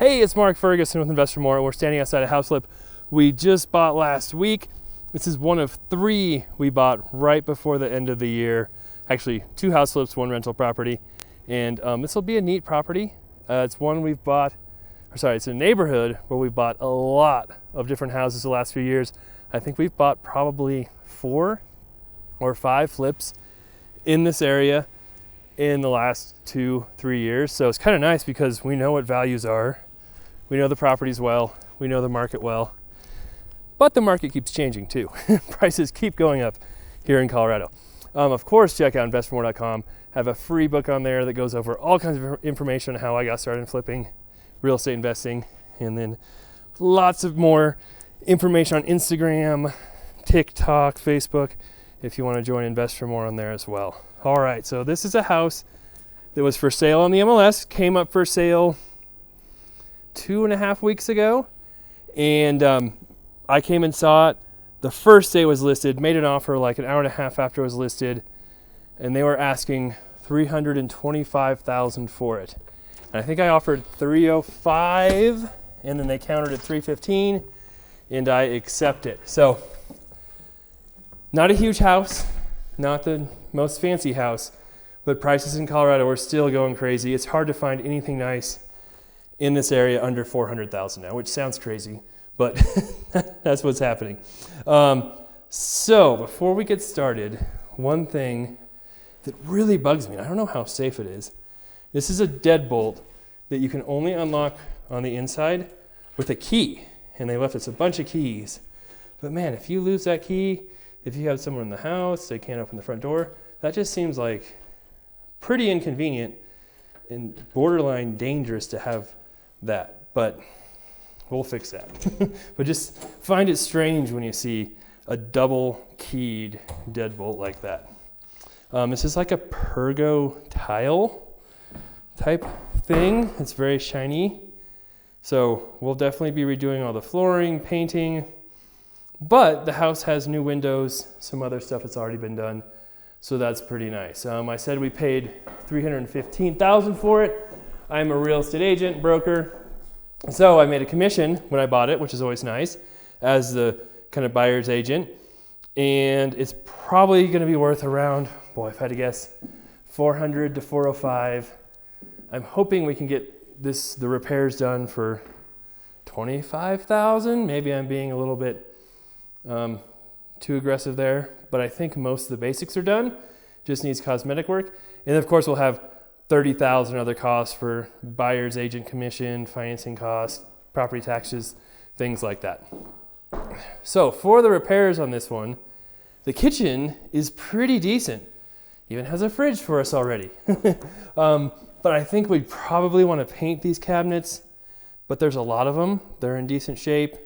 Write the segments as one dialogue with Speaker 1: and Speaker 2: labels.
Speaker 1: Hey, it's Mark Ferguson with Invest for More. We're standing outside a house flip we just bought last week. This is one of 3 we bought right before the end of the year. Actually, 2 house flips, 1 rental property. And this will be a neat property. It's one we've bought, it's a neighborhood where we've bought a lot of different houses the last few years. I think we've bought probably 4 or 5 flips in this area in the last 2-3 years. So it's kind of nice because we know what values are. We know the properties well. We know the market well. But the market keeps changing too. Prices keep going up here in Colorado. Of course, check out investformore.com. Have a free book on there that goes over all kinds of information on how I got started in flipping, real estate investing, and then lots of more information on Instagram, TikTok, Facebook, if you want to join Invest for More on there as well. All right, so this is a house that was for sale on the MLS, came up for sale 2.5 weeks ago, and I came and saw it. The first day it was listed, made an offer like an hour and a half after it was listed, and they were asking $325,000 for it. And I think I offered $305, and then they countered at $315, and I accept it. So, not a huge house, not the most fancy house, but prices in Colorado are still going crazy. It's hard to find anything nice in this area under $400,000 now, which sounds crazy, but that's what's happening. So before we get started, one thing that really bugs me, and I don't know how safe it is, this is a deadbolt that you can only unlock on the inside with a key, and they left us a bunch of keys. But man, if you lose that key, if you have someone in the house, they can't open the front door, that just seems like pretty inconvenient and borderline dangerous to have that, but we'll fix that. But just find it strange when you see a double keyed deadbolt like that. This is like a Pergo tile type thing. It's very shiny. So we'll definitely be redoing all the flooring, painting, but the house has new windows, some other stuff that's already been done. So that's pretty nice. I said we paid $315,000 for it. I'm a real estate agent, broker. So I made a commission when I bought it, which is always nice, as the kind of buyer's agent. And it's probably going to be worth around, if I had to guess, $400 to $405. I'm hoping we can get the repairs done for $25,000. Maybe I'm being a little bit too aggressive there, but I think most of the basics are done. Just needs cosmetic work. And of course we'll have $30,000 other costs for buyer's agent commission, financing costs, property taxes, things like that. So for the repairs on this one, the kitchen is pretty decent. Even has a fridge for us already. But I think we'd probably want to paint these cabinets, but there's a lot of them. They're in decent shape.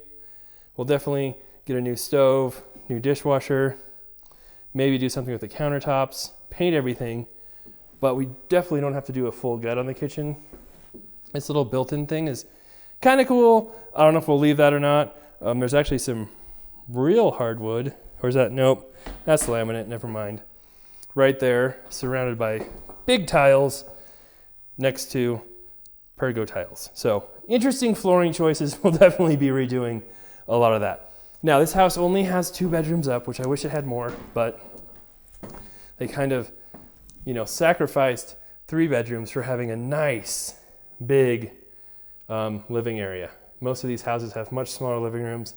Speaker 1: We'll definitely get a new stove, new dishwasher, maybe do something with the countertops, paint everything. But we definitely don't have to do a full gut on the kitchen. This little built-in thing is kind of cool. I don't know if we'll leave that or not. There's actually some real hardwood. Or is that? Nope. That's laminate. Never mind. Right there, surrounded by big tiles next to Pergo tiles. So interesting flooring choices. We'll definitely be redoing a lot of that. Now, this house only has 2 bedrooms up, which I wish it had more, but they kind of sacrificed 3 bedrooms for having a nice, big living area. Most of these houses have much smaller living rooms,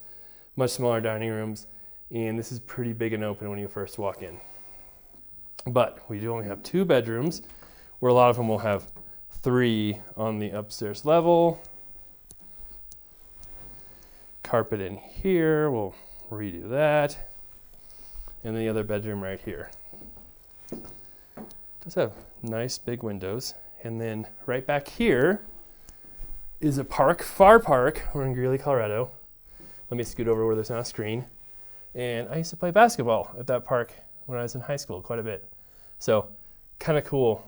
Speaker 1: much smaller dining rooms, and this is pretty big and open when you first walk in. But we do only have 2 bedrooms, where a lot of them will have 3 on the upstairs level. Carpet in here, we'll redo that. And the other bedroom right here. Does have nice big windows. And then right back here is a park, Far Park. We're in Greeley, Colorado. Let me scoot over where there's not a screen. And I used to play basketball at that park when I was in high school quite a bit. So kind of cool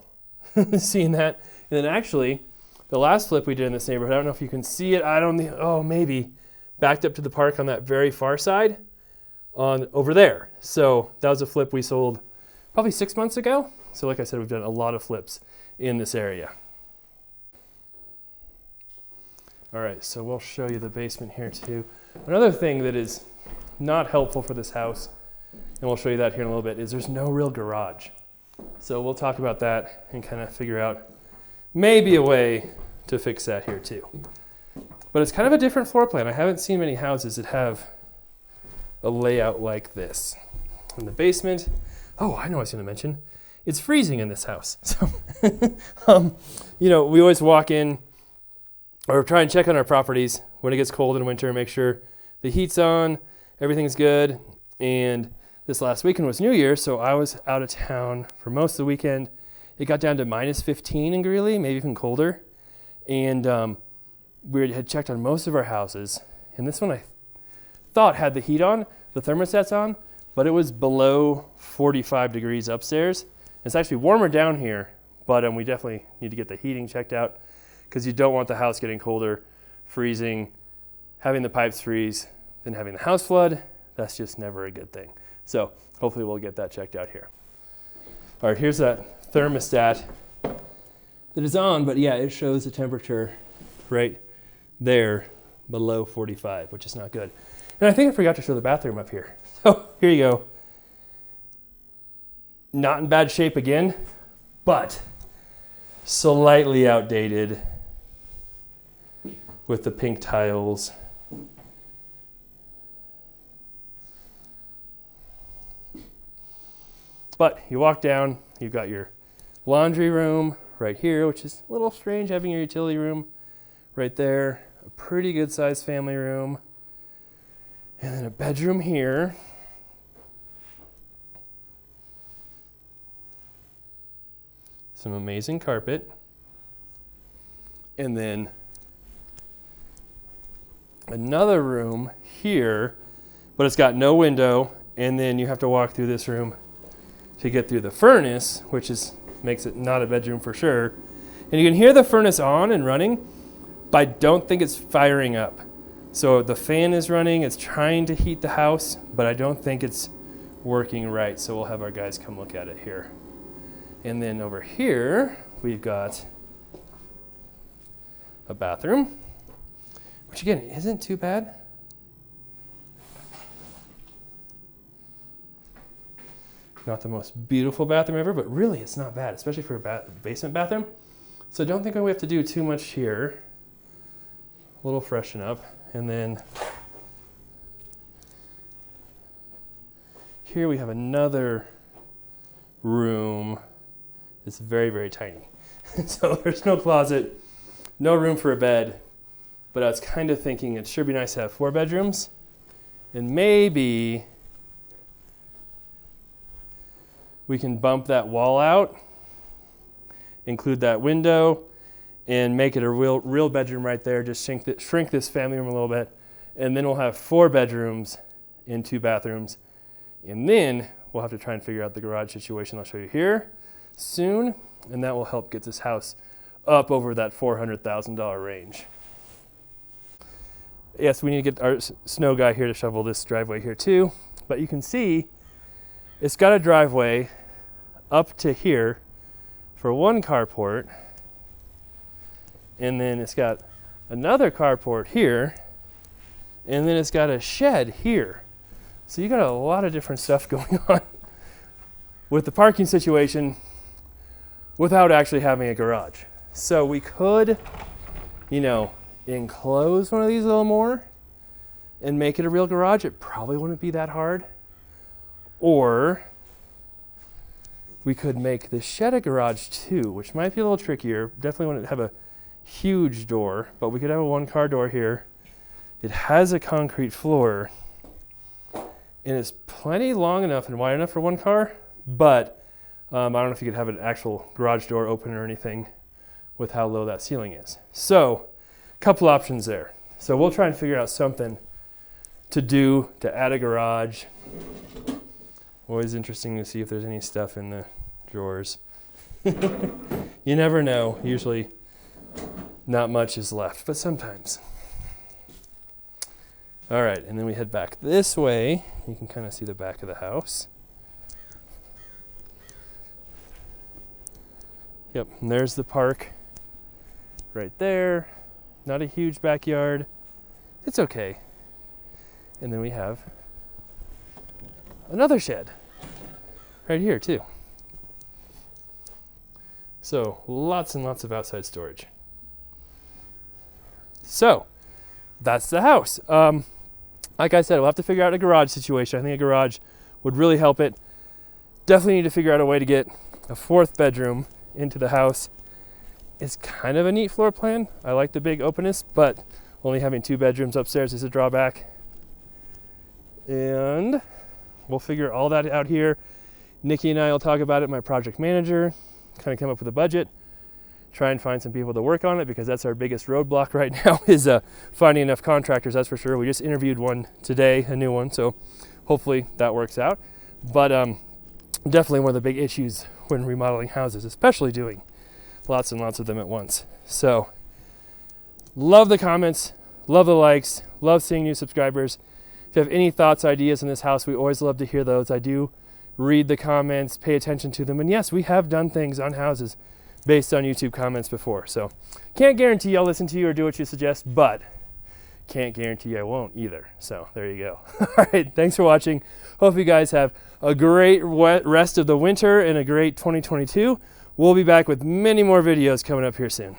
Speaker 1: seeing that. And then actually, the last flip we did in this neighborhood, I don't know if you can see it. Maybe. Backed up to the park on that very far side over there. So that was a flip we sold probably 6 months ago. So like I said, we've done a lot of flips in this area. All right, so we'll show you the basement here too. Another thing that is not helpful for this house, and we'll show you that here in a little bit, is there's no real garage. So we'll talk about that and kind of figure out maybe a way to fix that here too. But it's kind of a different floor plan. I haven't seen many houses that have a layout like this. In the basement, oh, I know what I was going to mention. It's freezing in this house. So, you know, we always walk in or try and check on our properties when it gets cold in winter, make sure the heat's on, everything's good. And this last weekend was New Year, so I was out of town for most of the weekend. It got down to minus 15 in Greeley, maybe even colder. And we had checked on most of our houses, and this one I thought had the heat on, the thermostat's on, but it was below 45 degrees upstairs. It's actually warmer down here, but we definitely need to get the heating checked out because you don't want the house getting colder, freezing, having the pipes freeze, then having the house flood. That's just never a good thing. So hopefully we'll get that checked out here. All right, here's that thermostat that is on, but yeah, it shows the temperature right there below 45, which is not good. And I think I forgot to show the bathroom up here. So here you go. Not in bad shape again, but slightly outdated with the pink tiles. But you walk down, you've got your laundry room right here, which is a little strange having your utility room right there. A pretty good sized family room. And then a bedroom here. Some amazing carpet. And then another room here, but it's got no window. And then you have to walk through this room to get through the furnace, which makes it not a bedroom for sure. And you can hear the furnace on and running, but I don't think it's firing up. So the fan is running, it's trying to heat the house, but I don't think it's working right. So we'll have our guys come look at it here. And then over here, we've got a bathroom, which again, isn't too bad. Not the most beautiful bathroom ever, but really it's not bad, especially for a basement bathroom. So I don't think we have to do too much here. A little freshen up. And then here we have another room. It's very, very tiny. So there's no closet, no room for a bed. But I was kind of thinking it sure be nice to have 4 bedrooms. And maybe we can bump that wall out, include that window, and make it a real bedroom right there. Just shrink this family room a little bit. And then we'll have 4 bedrooms and 2 bathrooms. And then we'll have to try and figure out the garage situation I'll show you here soon. And that will help get this house up over that $400,000 range. Yes, we need to get our snow guy here to shovel this driveway here too. But you can see it's got a driveway up to here for one carport. And then it's got another carport here. And then it's got a shed here. So you got a lot of different stuff going on with the parking situation without actually having a garage. So we could, enclose one of these a little more and make it a real garage. It probably wouldn't be that hard. Or we could make the shed a garage too, which might be a little trickier. Definitely wouldn't have a huge door, but we could have a 1-car door here. It has a concrete floor and it's plenty long enough and wide enough for 1 car, but I don't know if you could have an actual garage door open or anything with how low that ceiling is. So a couple options there. So we'll try and figure out something to do to add a garage. Always interesting to see if there's any stuff in the drawers. You never know. Usually not much is left, but sometimes. All right, and then we head back this way. You can kind of see the back of the house. Yep, and there's the park right there. Not a huge backyard. It's okay. And then we have another shed right here too. So lots and lots of outside storage. So that's the house. Like I said, we'll have to figure out a garage situation. I think a garage would really help it. Definitely need to figure out a way to get a 4th bedroom into the house. It's kind of a neat floor plan. I like the big openness, but only having 2 bedrooms upstairs is a drawback. And we'll figure all that out here. Nikki and I will talk about it, my project manager, kind of come up with a budget, try and find some people to work on it, because that's our biggest roadblock right now is finding enough contractors, that's for sure. We just interviewed one today, a new one, so hopefully that works out. But definitely one of the big issues when remodeling houses, especially doing lots and lots of them at once. So love the comments, love the likes, love seeing new subscribers. If you have any thoughts, ideas in this house, we always love to hear those. I do read the comments, pay attention to them. And yes, we have done things on houses based on YouTube comments before. So can't guarantee I'll listen to you or do what you suggest, but can't guarantee I won't either. So there you go. All right, thanks for watching. Hope you guys have a great rest of the winter and a great 2022. We'll be back with many more videos coming up here soon.